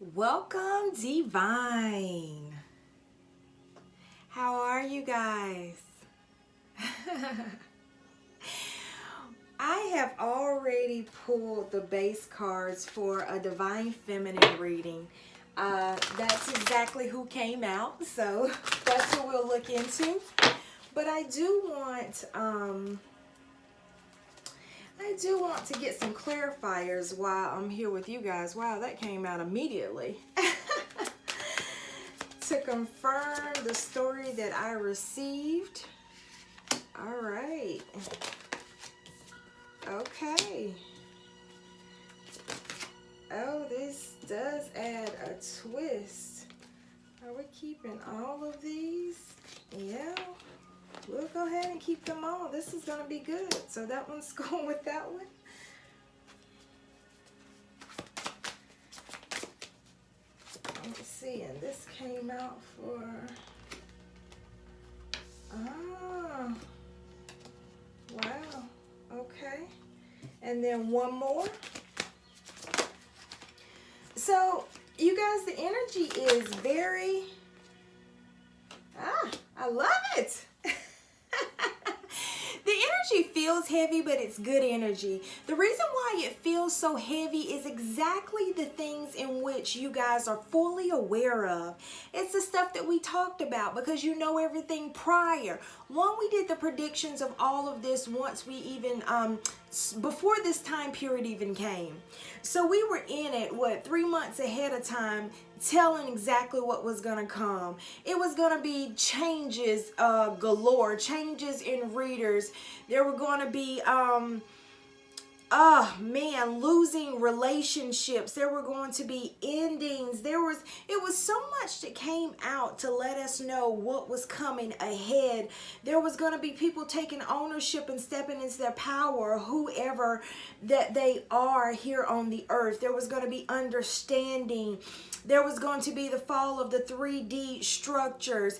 Welcome, Divine. How are you guys? I have already pulled the base cards for a Divine Feminine reading. That's exactly who came out, so that's what we'll look into. But I do want to get some clarifiers while I'm here with you guys. Wow, that came out immediately. To confirm the story that I received. All right. Okay. Oh, this does add a twist. Are we keeping all of these? Yeah. We'll go ahead and keep them all. This is going to be good. So that one's going with that one. Let's see. And this came out for... Ah. Wow. Okay. And then one more. So, you guys, the energy is very... I love it. The energy feels heavy, but it's good energy. The reason why it feels so heavy is exactly the things in which you guys are fully aware of. It's the stuff that we talked about because you know everything prior. One, we did the predictions of all of this once we even, before this time period even came. So we were in it, 3 months ahead of time, telling exactly what was going to come. It was going to be changes galore, changes in readers. There were going to be, losing relationships. There were going to be endings. It was so much that came out to let us know what was coming ahead. There was going to be people taking ownership and stepping into their power, whoever that they are here on the earth. There was going to be understanding. There was going to be the fall of the 3D structures.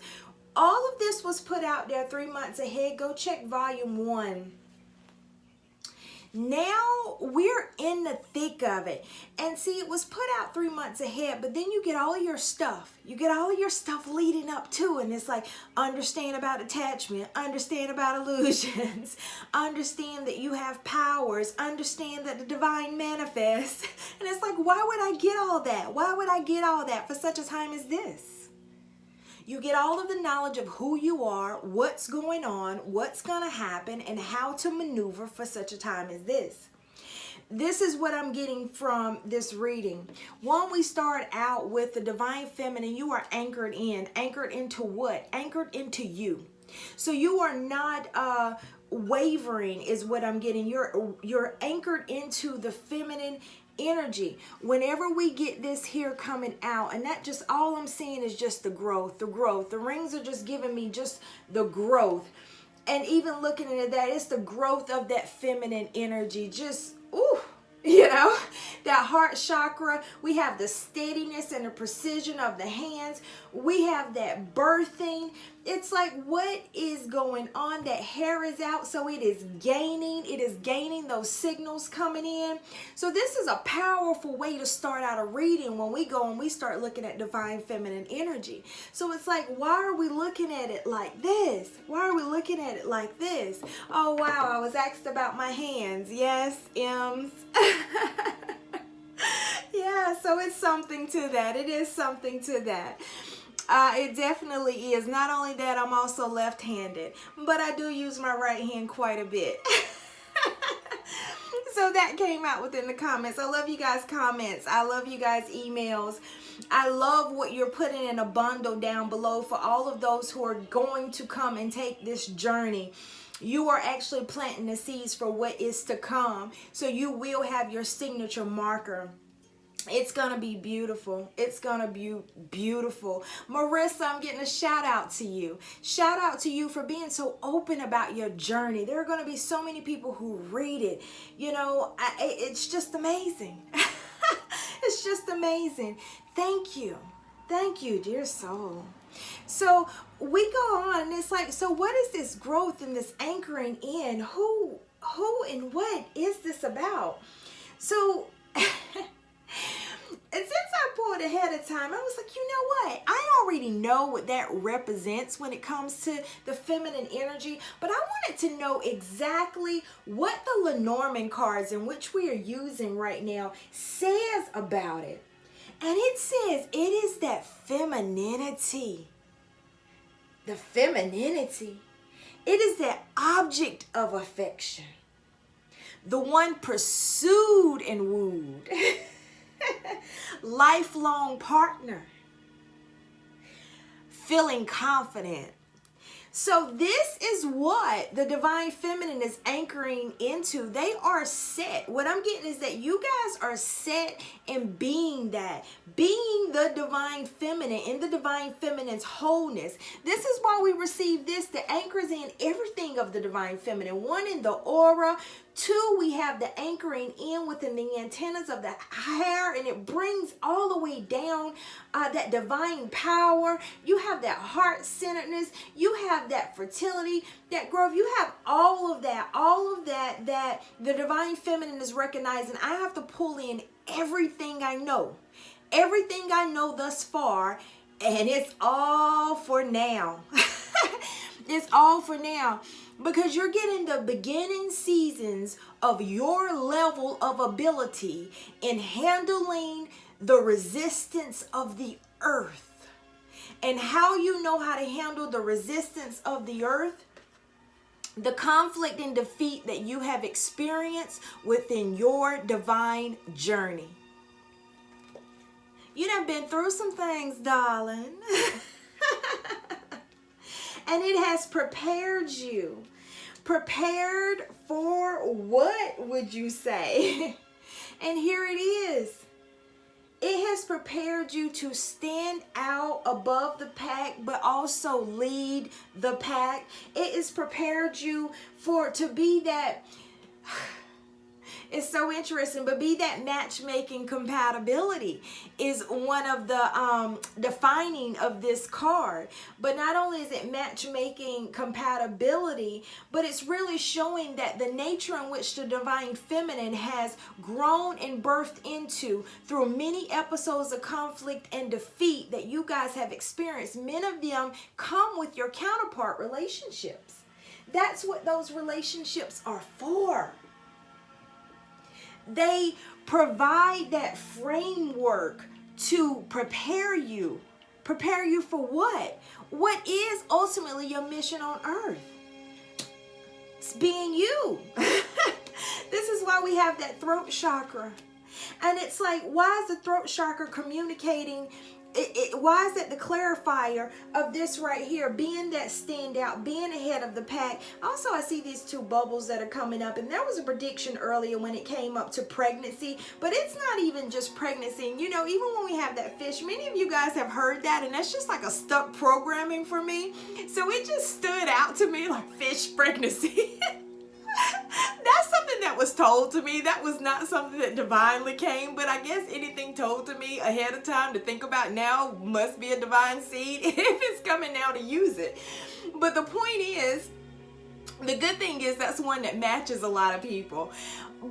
All of this was put out there 3 months ahead. Go check volume 1. Now we're in the thick of it. And see, it was put out 3 months ahead, but then you get all of your stuff. You get all of your stuff leading up to, and it's like, understand about attachment, understand about illusions, understand that you have powers, understand that the divine manifests. And it's like, why would I get all that? Why would I get all that for such a time as this? You get all of the knowledge of who you are, what's going on, what's going to happen, and how to maneuver for such a time as this. This is what I'm getting from this reading. One, we start out with the divine feminine. You are anchored in. Anchored into what? Anchored into you. So you are not wavering is what I'm getting. You're anchored into the feminine energy. Whenever we get this here coming out, and that just, all I'm seeing is just the growth. The rings are just giving me just the growth. And even looking at that, it's the growth of that feminine energy. Just, ooh, that heart chakra. We have the steadiness and the precision of the hands. We have that birthing. It's like, what is going on? That hair is out, so it is gaining those signals coming in. So this is a powerful way to start out a reading when we go and we start looking at divine feminine energy. So it's like, why are we looking at it like this? Why are we looking at it like this? Oh, wow, I was asked about my hands. Yes, M's. Yeah, so it's something to that. It is something to that. It definitely is. Not only that, I'm also left-handed, but I do use my right hand quite a bit. So that came out within the comments. I love you guys' comments. I love you guys' emails. I love what you're putting in a bundle down below for all of those who are going to come and take this journey. You are actually planting the seeds for what is to come. So you will have your signature marker. It's going to be beautiful. It's going to be beautiful. Marissa, I'm getting a shout out to you. Shout out to you for being so open about your journey. There are going to be so many people who read it. It's just amazing. It's just amazing. Thank you. Thank you, dear soul. So we go on, and it's like, so what is this growth and this anchoring in? Who and what is this about? So... And since I pulled ahead of time. I was like, you know what? I already know what that represents when it comes to the feminine energy, but I wanted to know exactly what the Lenormand cards in which we are using right now says about it. And it says it is that femininity. The femininity. It is that object of affection. The one pursued and wooed. Lifelong partner. Feeling confident. So this is what the divine feminine is anchoring into. They are set. What I'm getting is that you guys are set in being that. Being the divine feminine, in the divine feminine's wholeness. This is why we receive this that anchors in everything of the divine feminine. One, in the aura. Two, we have the anchoring in within the antennas of the hair, and it brings all the way down that divine power. You have that heart-centeredness. You have that fertility, that growth. You have all of that that the divine feminine is recognizing. I have to pull in everything I know thus far, and it's all for now. It's all for now. Because you're getting the beginning seasons of your level of ability in handling the resistance of the earth. And how you know how to handle the resistance of the earth, the conflict and defeat that you have experienced within your divine journey. You done been through some things, darling. And it has prepared you. Prepared for what, would you say? And here it is. It has prepared you to stand out above the pack, but also lead the pack. It has prepared you to be that... It's so interesting, but be that matchmaking compatibility is one of the defining of this card. But not only is it matchmaking compatibility, but it's really showing that the nature in which the divine feminine has grown and birthed into through many episodes of conflict and defeat that you guys have experienced. Many of them come with your counterpart relationships. That's what those relationships are for. They provide that framework to prepare you. Prepare you for what? What is ultimately your mission on earth? It's being you. This is why we have that throat chakra. And it's like, why is the throat chakra communicating? Why is it the clarifier of this right here, being that standout, being ahead of the pack? Also, I see these two bubbles that are coming up, and there was a prediction earlier when it came up to pregnancy, but it's not even just pregnancy. And you know, even when we have that fish, many of you guys have heard that, and that's just like a stuck programming for me. So it just stood out to me like fish pregnancy. That's something that was told to me. That was not something that divinely came, but I guess anything told to me ahead of time to think about now must be a divine seed if it's coming now to use it. But the point is, the good thing is that's one that matches a lot of people.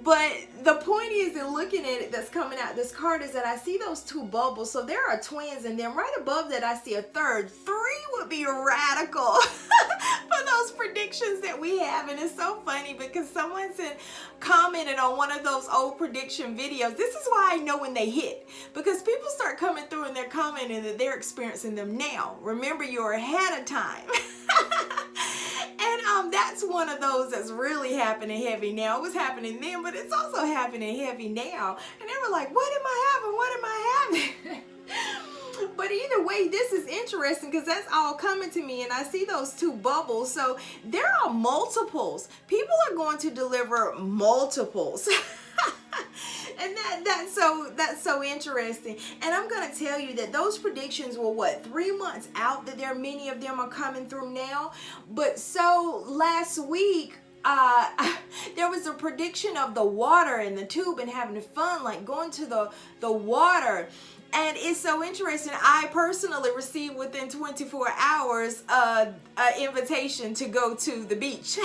But the point is, in looking at it that's coming out this card, is that I see those two bubbles. So there are twins, and then right above that I see a third. 3 would be radical for those predictions that we have. And it's so funny because someone commented on one of those old prediction videos. This is why I know when they hit, because people start coming through and they're commenting that they're experiencing them now. Remember, you're ahead of time. And that's one of those that's really happening heavy now. It was happening then, but it's also happening heavy now. And they were like, what am I having? What am I having? But either way, this is interesting because that's all coming to me, and I see those two bubbles. So there are multiples. People are going to deliver multiples. And that's so interesting. And I'm going to tell you that those predictions were 3 months out, that many of them are coming through now. But so last week, there was a prediction of the water in the tube and having fun, like going to the water. And it's so interesting. I personally received within 24 hours an invitation to go to the beach.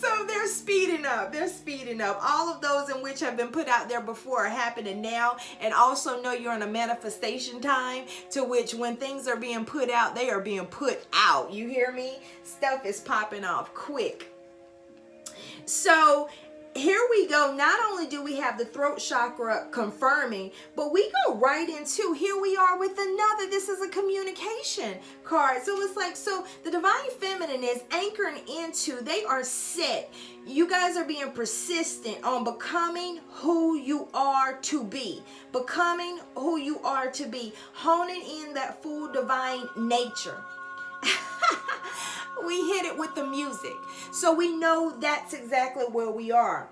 So there's speeding up. They're speeding up. All of those in which have been put out there before are happening now. And also know you're in a manifestation time to which when things are being put out, they are being put out. You hear me? Stuff is popping off quick. So here we go. Not only do we have the throat chakra confirming, but we go right into, here we are with another. This is a communication card. So it's like, so the divine feminine is anchoring into, they are set. You guys are being persistent on becoming who you are to be. Becoming who you are to be. Honing in that full divine nature. We hit it with the music. So we know that's exactly where we are.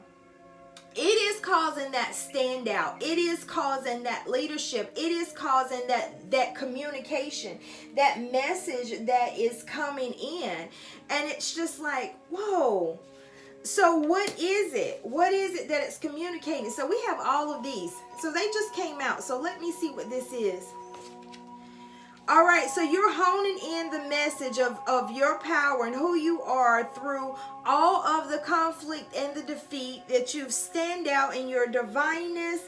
It is causing that standout. It is causing that leadership. It is causing that communication, that message that is coming in. And it's just like, whoa. So what is it? What is it that it's communicating? So we have all of these. So they just came out. So let me see what this is. All right, so you're honing in the message of your power and who you are through all of the conflict and the defeat, that you stand out in your divineness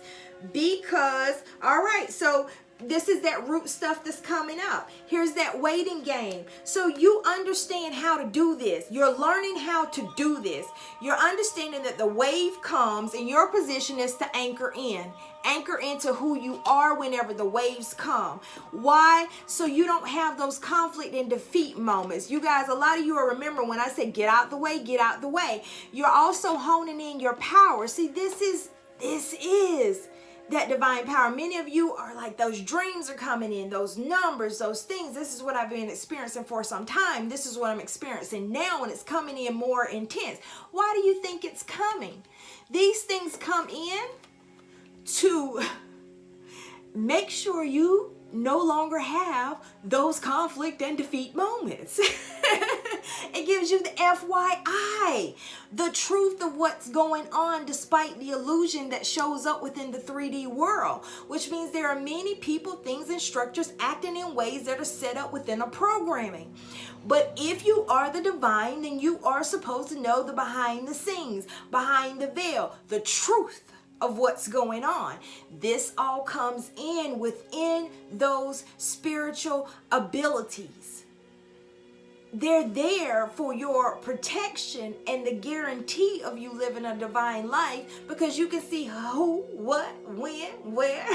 because, all right, so this is that root stuff that's coming up. Here's that waiting game. So you understand how to do this. You're learning how to do this. You're understanding that the wave comes and your position is to anchor in. Anchor into who you are whenever the waves come. Why? So you don't have those conflict and defeat moments. You guys, a lot of you will remember when I said get out the way, get out the way. You're also honing in your power. See, this is that divine power. Many of you are like, those dreams are coming in, those numbers, those things. This is what I've been experiencing for some time. This is what I'm experiencing now, and it's coming in more intense. Why do you think it's coming? These things come in to make sure you no longer have those conflict and defeat moments. It gives you the FYI, the truth of what's going on despite the illusion that shows up within the 3D world, which means there are many people, things, and structures acting in ways that are set up within a programming. But if you are the divine, then you are supposed to know the behind the scenes, behind the veil, the truth of what's going on. This all comes in within those spiritual abilities. They're there for your protection and the guarantee of you living a divine life, because you can see who, what, when, where.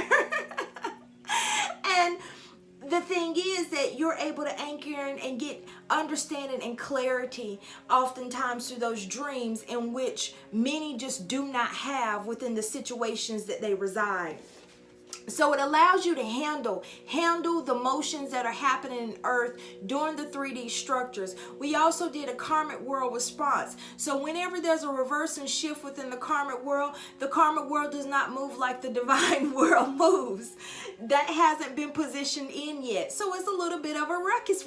And the thing is that you're able to anchor in and get understanding and clarity oftentimes through those dreams in which many just do not have within the situations that they reside. So it allows you to handle the motions that are happening in earth during the 3D structures. We also did a karmic world response. So whenever there's a reverse and shift within the karmic world does not move like the divine world moves. That hasn't been positioned in yet. So it's a little bit of a ruckus.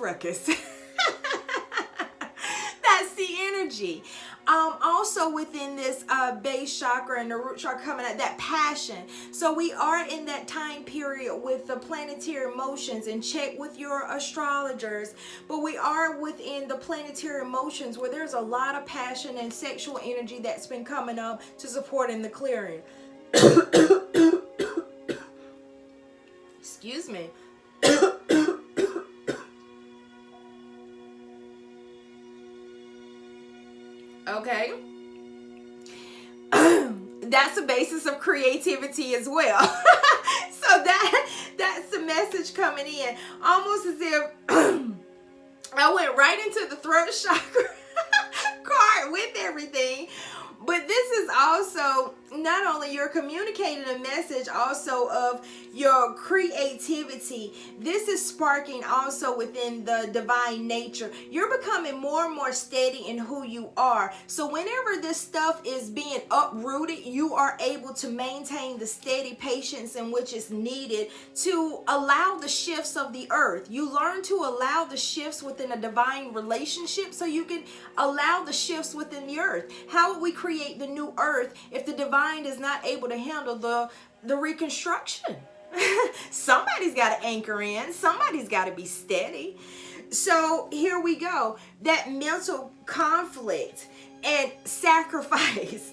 That's the energy. Also within this base chakra and the root chakra coming at that passion. So we are in that time period with the planetary motions, and check with your astrologers. But we are within the planetary motions where there's a lot of passion and sexual energy that's been coming up to support in the clearing. Excuse me. Okay. That's a basis of creativity as well. So that's the message coming in. Almost as if I went right into the throat chakra card with everything. But this is also not only you're communicating a message also of your creativity. This is sparking also within the divine nature. You're becoming more and more steady in who you are. So whenever this stuff is being uprooted, you are able to maintain the steady patience in which is needed to allow the shifts of the earth. You learn to allow the shifts within a divine relationship so you can allow the shifts within the earth. How would we create the new earth if the divine is not able to handle the reconstruction? Somebody's got to anchor in. Somebody's got to be steady. So here we go. That mental conflict and sacrifice.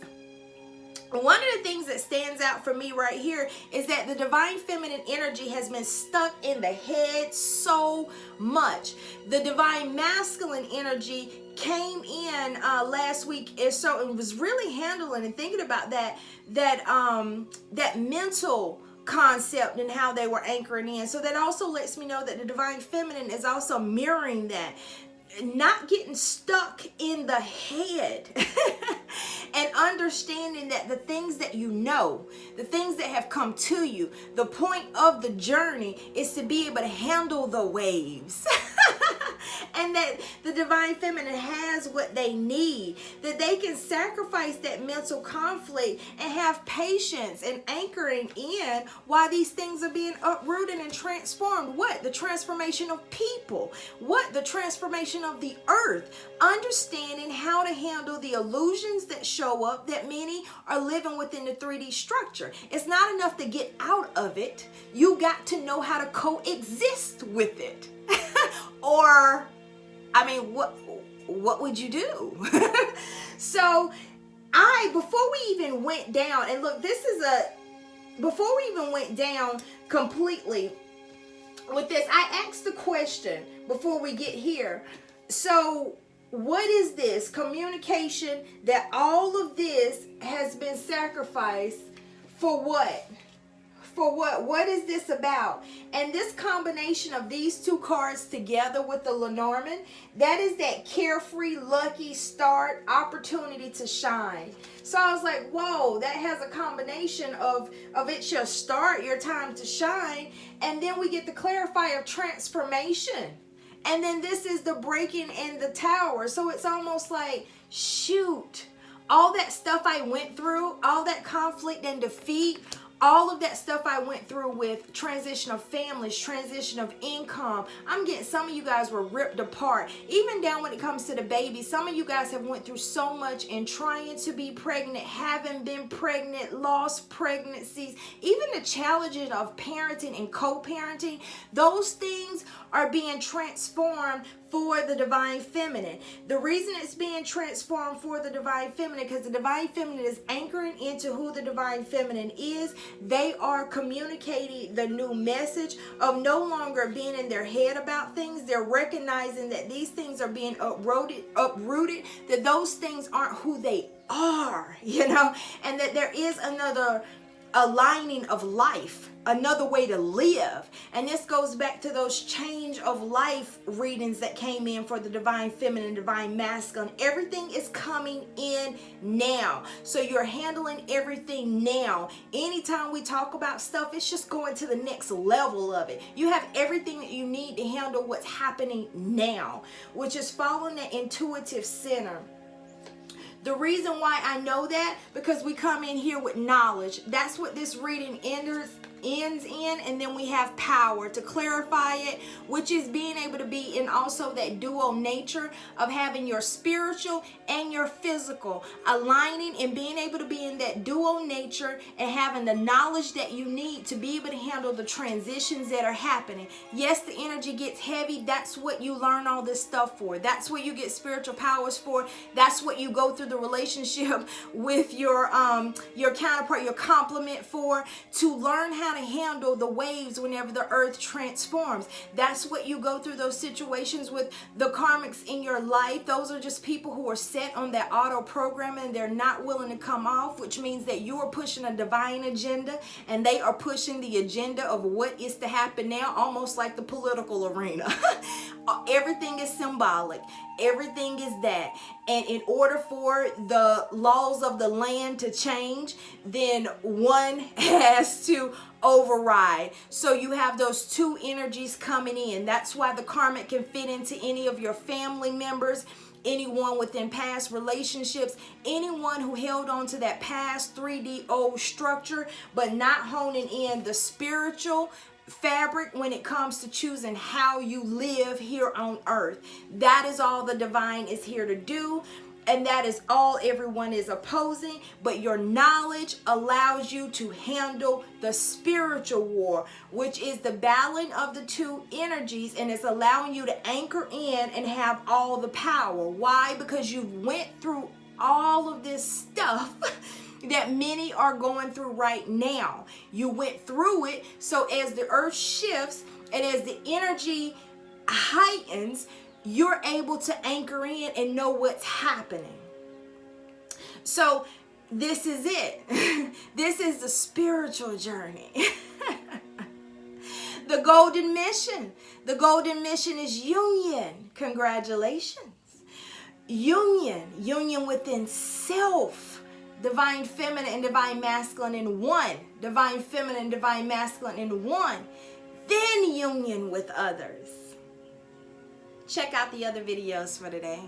One of the things that stands out for me right here is that the divine feminine energy has been stuck in the head so much. The divine masculine energy came in last week, and so it was really handling and thinking about that mental concept and how they were anchoring in. So that also lets me know that the divine feminine is also mirroring that. Not getting stuck in the head and understanding that the things that you know, the things that have come to you, the point of the journey is to be able to handle the waves. And that the divine feminine has what they need, that they can sacrifice that mental conflict and have patience and anchoring in while these things are being uprooted and transformed. What? The transformation of people. What? The transformation of the earth. Understanding how to handle the illusions that show up, that many are living within the 3D structure. It's not enough to get out of it. You got to know how to coexist with it. Or, I mean, what would you do? So before we even went down, and look, before we even went down completely with this, I asked the question before we get here. So what is this communication that all of this has been sacrificed for? What? For what? What is this about? And this combination of these two cards together with the Lenormand, that is that carefree, lucky start, opportunity to shine. So I was like, whoa, that has a combination of it's your start, your time to shine. And then we get the clarifier of transformation. And then this is the breaking in the tower. So it's almost like, shoot, all that stuff I went through, all that conflict and defeat, all of that stuff I went through with transition of families, transition of income. I'm getting some of you guys were ripped apart. Even down when it comes to the baby, some of you guys have went through so much in trying to be pregnant, haven't been pregnant, lost pregnancies, even the challenges of parenting and co-parenting. Those things are being transformed for the divine feminine. The reason it's being transformed for the divine feminine, because the divine feminine is anchoring into who the divine feminine is. They are communicating the new message of no longer being in their head about things. They're recognizing that these things are being uprooted, that those things aren't who they are, and that there is another aligning of life, another way to live. And this goes back to those change of life readings that came in for the divine feminine, divine masculine. Everything is coming in now. So you're handling everything now. Anytime we talk about stuff, it's just going to the next level of it. You have everything that you need to handle what's happening now, which is following the intuitive center. The reason why I know that, because we come in here with knowledge. That's what this reading ends in, and then we have power to clarify it, which is being able to be in also that dual nature of having your spiritual and your physical aligning, and being able to be in that dual nature and having the knowledge that you need to be able to handle the transitions that are happening. Yes, the energy gets heavy. That's what you learn all this stuff for. That's what you get spiritual powers for. That's what you go through the relationship with your counterpart, your complement for, to learn how to handle the waves whenever the earth transforms. That's what you go through those situations with the karmics in your life. Those are just people who are set on that auto programming. They're not willing to come off, which means that you are pushing a divine agenda and they are pushing the agenda of what is to happen now, almost like the political arena. Everything is symbolic. Everything is that. And in order for the laws of the land to change, then one has to override. So you have those two energies coming in. That's why the karmic can fit into any of your family members, anyone within past relationships, anyone who held on to that past 3D old structure, but not honing in the spiritual fabric when it comes to choosing how you live here on earth. That is all the divine is here to do, and that is all everyone is opposing. But your knowledge allows you to handle the spiritual war, which is the battling of the two energies, and it's allowing you to anchor in and have all the power. Why? Because you went through all of this stuff that many are going through right now. You went through it, so as the earth shifts and as the energy heightens, you're able to anchor in and know what's happening. So this is it. This is the spiritual journey. The golden mission. The golden mission is union. Congratulations. Union within self. Divine feminine and divine masculine in one. Divine feminine and divine masculine in one. Then union with others. Check out the other videos for today.